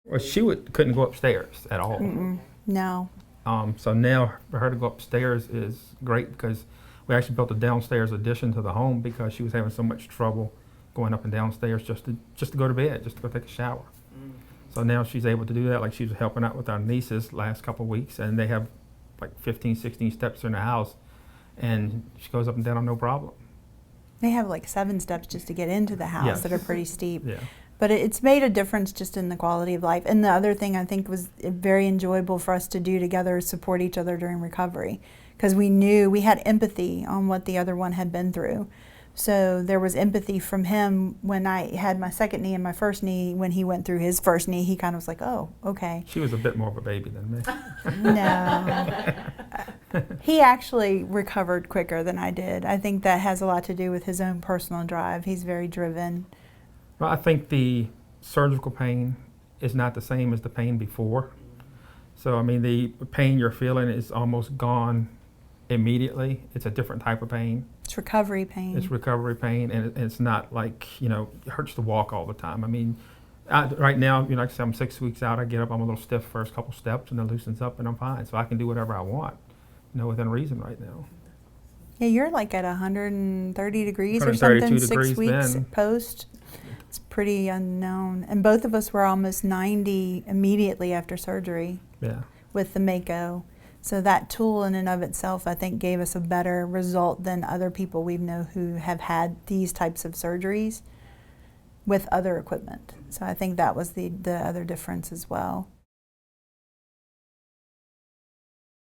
Well, she couldn't go upstairs at all. No. So now for her to go upstairs is great because we actually built a downstairs addition to the home because she was having so much trouble going up and downstairs just to go to bed, just to go take a shower. So now she's able to do that. Like she was helping out with our nieces last couple of weeks, and they have like 15, 16 steps in the house, and she goes up and down no problem. They have like 7 steps just to get into the house Yes. that are pretty steep. Yeah. But it's made a difference just in the quality of life. And the other thing I think was very enjoyable for us to do together is support each other during recovery. Because we knew we had empathy on what the other one had been through. So there was empathy from him when I had my second knee and my first knee. When he went through his first knee, he kind of was like, oh, okay. She was a bit more of a baby than me. No. He actually recovered quicker than I did. I think that has a lot to do with his own personal drive. He's very driven. Well, I think the surgical pain is not the same as the pain before. So, I mean, the pain you're feeling is almost gone immediately. It's a different type of pain. It's recovery pain. It's recovery pain, and it's not like, it hurts to walk all the time. I mean, right now, like I said, I'm 6 weeks out. I get up, I'm a little stiff first couple steps, and then loosens up, and I'm fine. So I can do whatever I want, within reason right now. Yeah, you're like at 130 degrees or 132 something, 6 degrees weeks then. post. It's pretty unknown. And both of us were almost 90 immediately after surgery Yeah. with the Mako. So that tool in and of itself, I think, gave us a better result than other people we know who have had these types of surgeries with other equipment. So I think that was the other difference as well.